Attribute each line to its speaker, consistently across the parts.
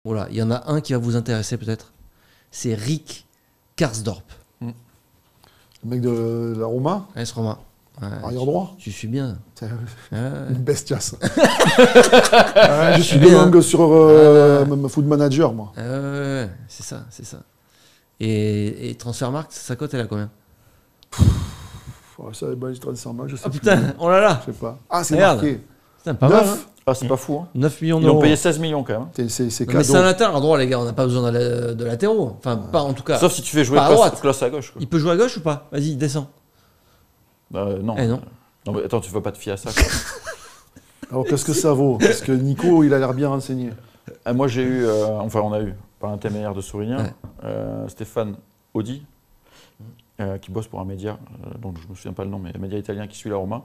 Speaker 1: Voilà, il y en a un qui va vous intéresser peut-être. C'est Rick Karsdorp.
Speaker 2: Le mec de la Roma,
Speaker 1: AS Roma. Ouais,
Speaker 2: arrière droit.
Speaker 1: tu suis bien.
Speaker 2: C'est
Speaker 1: Ouais.
Speaker 2: une bestiasse. Je suis de langue sur Foot Manager, moi.
Speaker 1: Ouais, c'est ça, c'est ça. Et Transfermarkt, sa cote, elle a combien?
Speaker 2: Ça, ben, je traduis ça en mal, je sais plus.
Speaker 1: Putain, oh là là.
Speaker 2: Je sais pas. Ah, c'est
Speaker 1: Regarde.
Speaker 2: marqué.
Speaker 1: Putain, pas mal.
Speaker 2: 9.
Speaker 1: Hein.
Speaker 3: Ah, c'est pas fou. Hein.
Speaker 1: 9 millions
Speaker 3: Ils
Speaker 1: d'euros.
Speaker 3: ont payé 16 millions quand même.
Speaker 2: C'est
Speaker 1: Non, mais
Speaker 2: cadeau.
Speaker 1: c'est un latéral droit, les gars. On n'a pas besoin de latéraux. Enfin, pas en tout cas.
Speaker 3: Sauf si tu fais jouer
Speaker 1: pas à droite.
Speaker 3: Klaus à gauche. Quoi.
Speaker 1: Il peut jouer à gauche ou pas? Vas-y, descends.
Speaker 3: Non.
Speaker 1: Eh non.
Speaker 3: Non, mais attends, tu vas pas te fier à ça. Quoi.
Speaker 2: Alors, qu'est-ce que ça vaut? Parce que Nico, il a l'air bien renseigné.
Speaker 3: Moi, j'ai eu, enfin, on a eu, par l'intermédiaire de Sourinien, Stéphane Audi, qui bosse pour un média, dont je ne me souviens pas le nom, mais un média italien qui suit la Roma,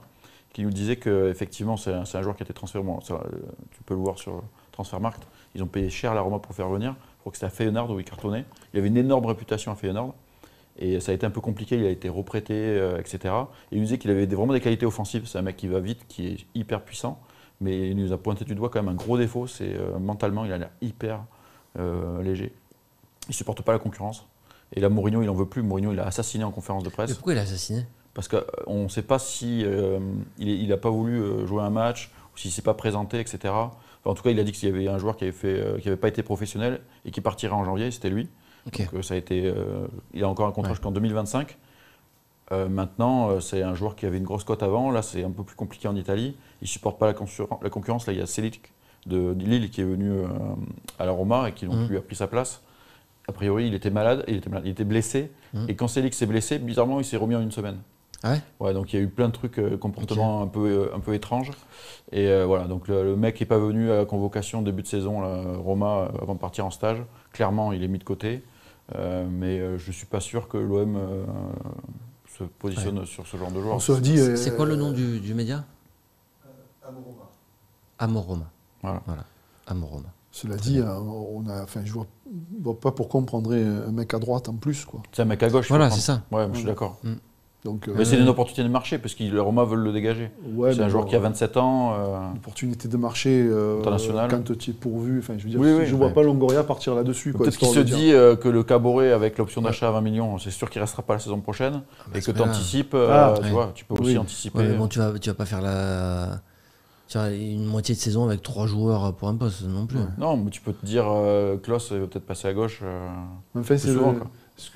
Speaker 3: qui nous disait qu'effectivement, c'est un joueur qui a été transféré. Bon, ça, tu peux le voir sur Transfermarkt. Ils ont payé cher la Roma pour le faire venir. Je crois que c'était à Feyenoord où il cartonnait. Il avait une énorme réputation à Feyenoord. Et ça a été un peu compliqué, il a été reprêté, etc. Et il nous disait qu'il avait vraiment des qualités offensives. C'est un mec qui va vite, qui est hyper puissant. Mais il nous a pointé du doigt quand même un gros défaut, c'est mentalement, il a l'air hyper léger. Il ne supporte pas la concurrence. Et là, Mourinho, il n'en veut plus. Mourinho, il a assassiné en conférence de presse.
Speaker 1: Mais pourquoi il a assassiné?
Speaker 3: Parce qu'on ne sait pas si il n'a pas voulu jouer un match, ou s'il ne s'est pas présenté, etc. Enfin, en tout cas, il a dit qu'il y avait un joueur qui avait pas été professionnel et qui partirait en janvier, c'était lui.
Speaker 1: Okay.
Speaker 3: Donc, ça a été, il a encore un contrat jusqu'en 2025. Maintenant, c'est un joueur qui avait une grosse cote avant. Là, c'est un peu plus compliqué en Italie. Il ne supporte pas la concurrence. Là, il y a Selic de Lille qui est venu à la Roma et qui donc, lui a pris sa place. A priori, il était malade, il était blessé. Et quand Selic s'est blessé, bizarrement, il s'est remis en une semaine.
Speaker 1: Ah ouais?
Speaker 3: Ouais, donc il y a eu plein de trucs, comportements un peu étranges. Et voilà, donc le mec n'est pas venu à la convocation début de saison, là, Roma, avant de partir en stage. Clairement, il est mis de côté. Mais je ne suis pas sûr que l'OM se positionne sur ce genre de joueur.
Speaker 2: On se dit.
Speaker 1: C'est quoi le nom du média?
Speaker 2: Amoroma.
Speaker 1: Amoroma.
Speaker 3: Voilà.
Speaker 1: Amoroma.
Speaker 2: Cela dit, je vois pas pourquoi on prendrait un mec à droite en plus, quoi.
Speaker 3: C'est un mec à gauche.
Speaker 1: Voilà, c'est ça.
Speaker 3: Ouais, moi, je suis d'accord.
Speaker 2: Donc,
Speaker 3: mais c'est une opportunité de marché parce que les Roma veulent le dégager.
Speaker 2: Ouais,
Speaker 3: c'est un joueur qui a 27 ans.
Speaker 2: Opportunité de marché
Speaker 3: international.
Speaker 2: Quand tu es pourvu. Enfin, je veux dire,
Speaker 3: oui,
Speaker 2: je vois pas Longoria partir là-dessus.
Speaker 3: Peut-être qu'il se dit que le Caboret avec l'option d'achat à 20 millions, c'est sûr qu'il ne restera pas la saison prochaine. Et que tu anticipes, tu vois, tu peux aussi anticiper.
Speaker 1: Ouais, mais bon, tu vas pas faire une moitié de saison avec 3 joueurs pour un poste non plus.
Speaker 3: Non, mais tu peux te dire, Klaus va peut-être passer à gauche.
Speaker 2: Enfin, c'est souvent.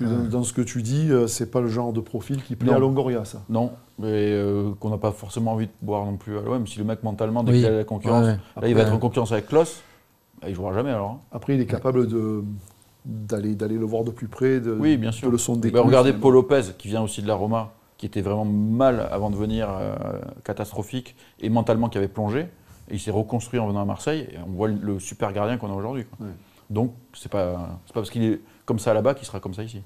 Speaker 2: Dans ce que tu dis, c'est pas le genre de profil qui plaît à Longoria, ça.
Speaker 3: Non, mais qu'on n'a pas forcément envie de boire non plus à l'OM. Si le mec mentalement, dès qu'il a la concurrence, là
Speaker 2: après,
Speaker 3: il va être en concurrence avec Klaus, il ne jouera jamais alors. Hein.
Speaker 2: Après, il est capable d'aller le voir de plus près,
Speaker 3: oui, bien sûr.
Speaker 2: de le sonder.
Speaker 3: Regardez Paul Lopez, qui vient aussi de la Roma, qui était vraiment mal avant de venir, catastrophique, et mentalement qui avait plongé. Et il s'est reconstruit en venant à Marseille, et on voit le super gardien qu'on a aujourd'hui. Ouais. Donc, c'est pas parce qu'il est comme ça là-bas qu'il sera comme ça ici.